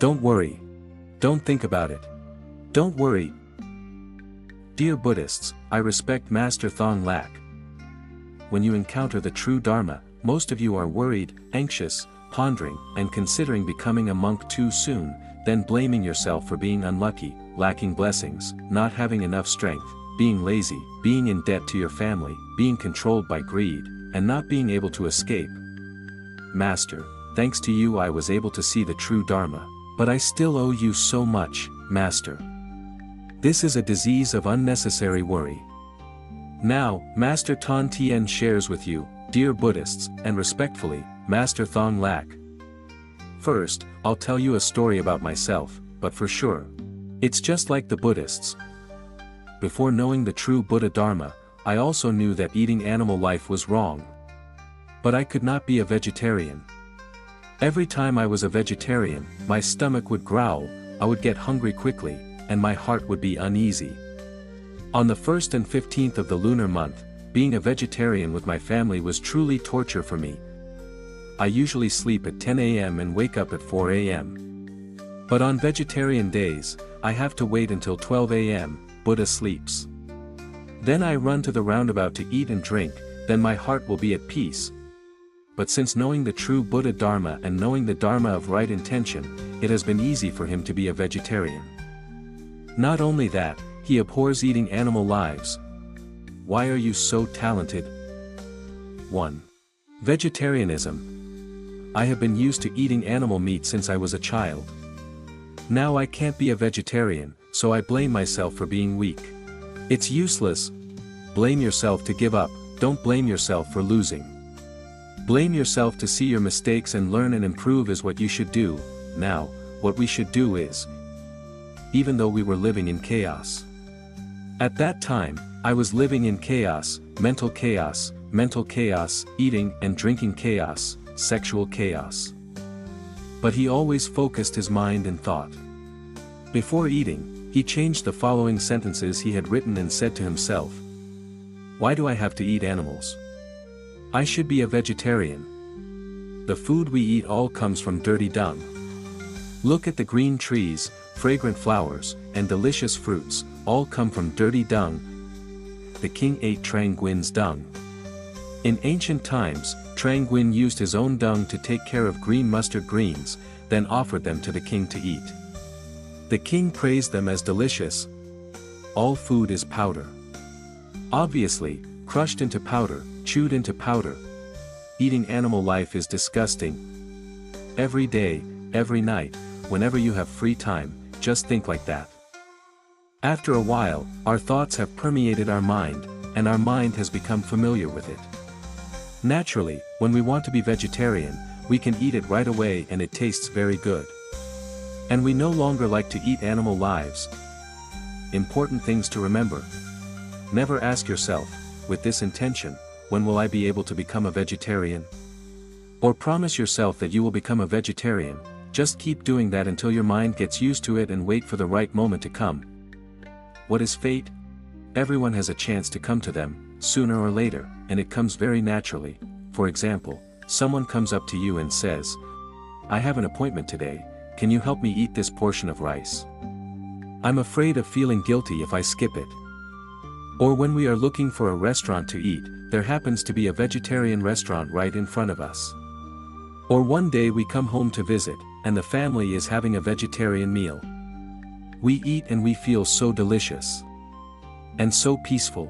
Don't worry. Don't think about it. Don't worry. Dear Buddhists, I respect Master Thong Lak. When you encounter the true Dharma, most of you are worried, anxious, pondering, and considering becoming a monk too soon, then blaming yourself for being unlucky, lacking blessings, not having enough strength, being lazy, being in debt to your family, being controlled by greed, and not being able to escape. Master, thanks to you I was able to see the true Dharma, but I still owe you so much, Master. This is a disease of unnecessary worry. Now, Master Tan Tien shares with you, dear Buddhists, and respectfully, Master Thong Lak. First, I'll tell you a story about myself, but for sure. It's just like the Buddhists. Before knowing the true Buddha Dharma, I also knew that eating animal life was wrong. But I could not be a vegetarian. Every time I was a vegetarian, my stomach would growl, I would get hungry quickly, and my heart would be uneasy. On the 1st and 15th of the lunar month, being a vegetarian with my family was truly torture for me. I usually sleep at 10 a.m. and wake up at 4 a.m. But on vegetarian days, I have to wait until 12 a.m., Buddha sleeps. Then I run to the roundabout to eat and drink, then my heart will be at peace. But since knowing the true Buddha Dharma and knowing the Dharma of right intention, it has been easy for him to be a vegetarian. Not only that, he abhors eating animal lives. Why are you so talented? 1. Vegetarianism. I have been used to eating animal meat since I was a child. Now I can't be a vegetarian, so I blame myself for being weak. It's useless. Blame yourself to give up, don't blame yourself for losing. Blame yourself to see your mistakes and learn and improve is what you should do. Now, what we should do is, even though we were living in chaos. At that time, I was living in chaos, mental chaos, eating and drinking chaos, sexual chaos. But he always focused his mind and thought. Before eating, he changed the following sentences he had written and said to himself. Why do I have to eat animals? I should be a vegetarian. The food we eat all comes from dirty dung. Look at the green trees, fragrant flowers, and delicious fruits, all come from dirty dung. The king ate Trang Nguyen's dung. In ancient times, Trang Nguyen used his own dung to take care of green mustard greens, then offered them to the king to eat. The king praised them as delicious. All food is powder. Obviously, crushed into powder, chewed into powder. Eating animal life is disgusting. Every day, every night, whenever you have free time, just think like that. After a while, our thoughts have permeated our mind, and our mind has become familiar with it. Naturally, when we want to be vegetarian, we can eat it right away and it tastes very good. And we no longer like to eat animal lives. Important things to remember. Never ask yourself, with this intention, when will I be able to become a vegetarian? Or promise yourself that you will become a vegetarian. Just keep doing that until your mind gets used to it and wait for the right moment to come. What is fate? Everyone has a chance to come to them, sooner or later, and it comes very naturally. For example, someone comes up to you and says, I have an appointment today, can you help me eat this portion of rice? I'm afraid of feeling guilty if I skip it. Or when we are looking for a restaurant to eat, there happens to be a vegetarian restaurant right in front of us. Or one day we come home to visit, and the family is having a vegetarian meal. We eat and we feel so delicious. And so peaceful.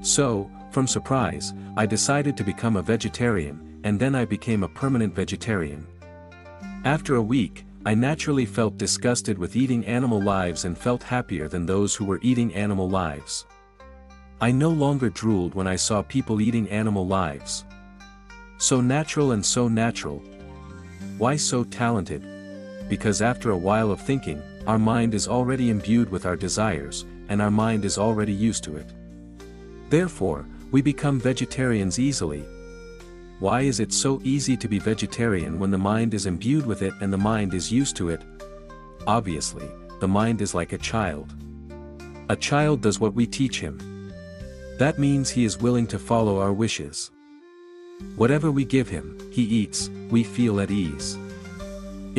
So, from surprise, I decided to become a vegetarian, and then I became a permanent vegetarian. After a week, I naturally felt disgusted with eating animal lives and felt happier than those who were eating animal lives. I no longer drooled when I saw people eating animal lives. So natural and so natural. Why so talented? Because after a while of thinking, our mind is already imbued with our desires, and our mind is already used to it. Therefore, we become vegetarians easily. Why is it so easy to be vegetarian when the mind is imbued with it and the mind is used to it? Obviously, the mind is like a child. A child does what we teach him. That means he is willing to follow our wishes. Whatever we give him, he eats, we feel at ease.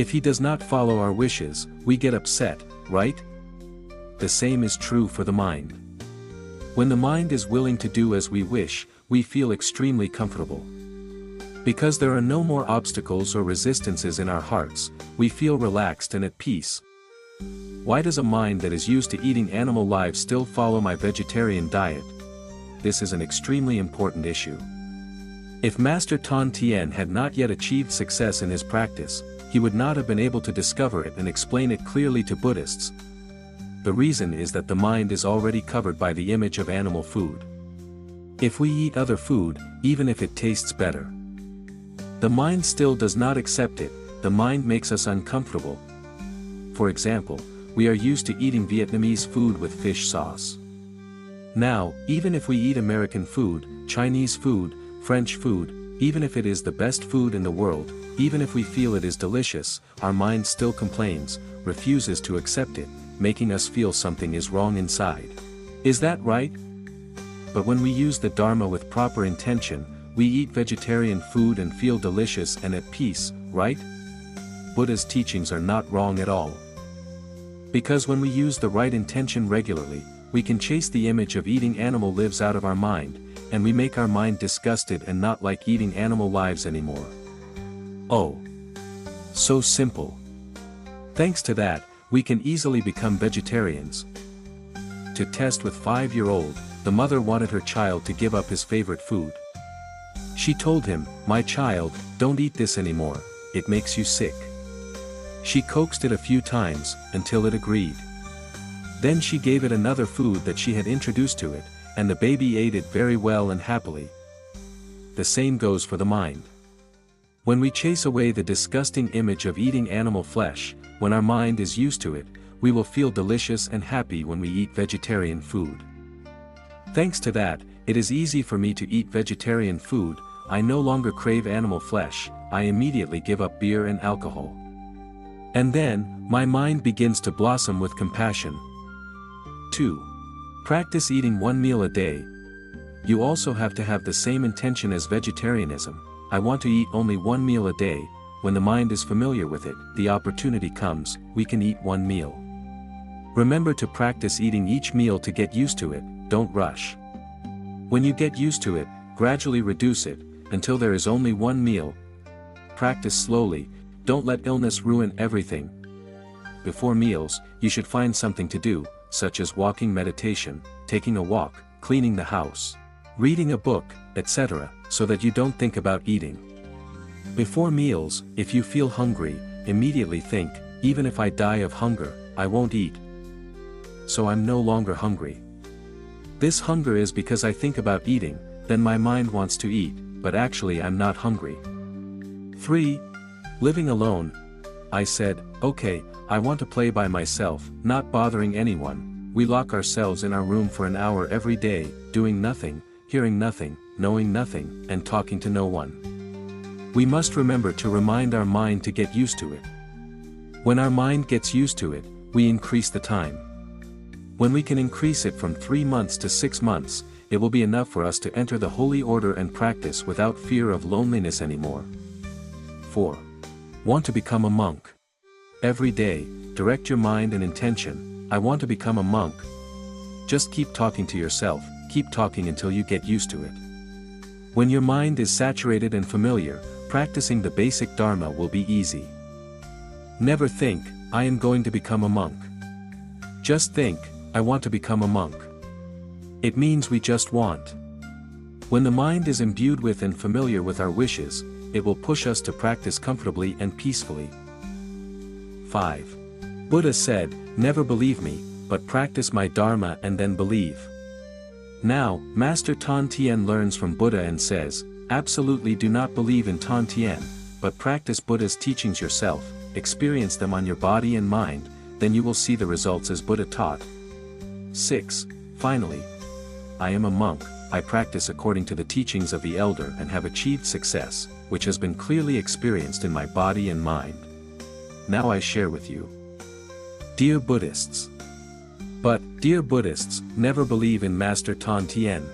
If he does not follow our wishes, we get upset, right? The same is true for the mind. When the mind is willing to do as we wish, we feel extremely comfortable. Because there are no more obstacles or resistances in our hearts, we feel relaxed and at peace. Why does a mind that is used to eating animal lives still follow my vegetarian diet? This is an extremely important issue. If Master Tan Tien had not yet achieved success in his practice, he would not have been able to discover it and explain it clearly to Buddhists. The reason is that the mind is already covered by the image of animal food. If we eat other food, even if it tastes better, the mind still does not accept it. The mind makes us uncomfortable. For example, we are used to eating Vietnamese food with fish sauce. Now, even if we eat American food, Chinese food, French food, even if it is the best food in the world, even if we feel it is delicious, our mind still complains, refuses to accept it, making us feel something is wrong inside. Is that right? But when we use the Dharma with proper intention, we eat vegetarian food and feel delicious and at peace, right? Buddha's teachings are not wrong at all. Because when we use the right intention regularly, we can chase the image of eating animal lives out of our mind, and we make our mind disgusted and not like eating animal lives anymore. Oh. So simple. Thanks to that, we can easily become vegetarians. To test with 5-year-old, the mother wanted her child to give up his favorite food. She told him, "My child, don't eat this anymore, it makes you sick." She coaxed it a few times, until it agreed. Then she gave it another food that she had introduced to it, and the baby ate it very well and happily. The same goes for the mind. When we chase away the disgusting image of eating animal flesh, when our mind is used to it, we will feel delicious and happy when we eat vegetarian food. Thanks to that, it is easy for me to eat vegetarian food. I no longer crave animal flesh, I immediately give up beer and alcohol. And then, my mind begins to blossom with compassion. 2. Practice eating one meal a day. You also have to have the same intention as vegetarianism. I want to eat only one meal a day. When the mind is familiar with it, the opportunity comes, we can eat one meal. Remember to practice eating each meal to get used to it, don't rush. When you get used to it, gradually reduce it, until there is only one meal. Practice slowly, don't let illness ruin everything. Before meals, you should find something to do, such as walking meditation, taking a walk, cleaning the house, reading a book, etc., so that you don't think about eating. Before meals, if you feel hungry, immediately think, even if I die of hunger, I won't eat. So I'm no longer hungry. This hunger is because I think about eating, then my mind wants to eat, but actually I'm not hungry. 3. Living alone. I said, okay, I want to play by myself, not bothering anyone. We lock ourselves in our room for an hour every day, doing nothing, hearing nothing, knowing nothing, and talking to no one. We must remember to remind our mind to get used to it. When our mind gets used to it, we increase the time. When we can increase it from 3 months to 6 months, it will be enough for us to enter the holy order and practice without fear of loneliness anymore. 4. Want to become a monk. Every day, direct your mind and intention, I want to become a monk. Just keep talking to yourself, keep talking until you get used to it. When your mind is saturated and familiar, practicing the basic Dharma will be easy. Never think, I am going to become a monk. Just think, I want to become a monk. It means we just want. When the mind is imbued with and familiar with our wishes, it will push us to practice comfortably and peacefully. 5. Buddha said, never believe me, but practice my Dharma and then believe. Now, Master Tan Tien learns from Buddha and says, absolutely do not believe in Tan Tien, but practice Buddha's teachings yourself, experience them on your body and mind, then you will see the results as Buddha taught. 6. Finally, I am a monk, I practice according to the teachings of the elder and have achieved success, which has been clearly experienced in my body and mind. Now I share with you. Dear Buddhists. But, dear Buddhists, never believe in Master Tan Tien.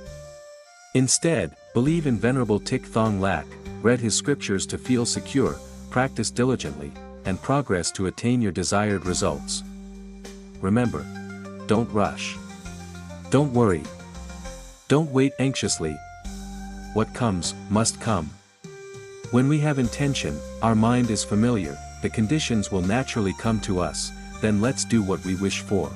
Instead, believe in Venerable Thich Thong Lat, read his scriptures to feel secure, practice diligently, and progress to attain your desired results. Remember, don't rush. Don't worry. Don't wait anxiously. What comes, must come. When we have intention, our mind is familiar, the conditions will naturally come to us, then let's do what we wish for.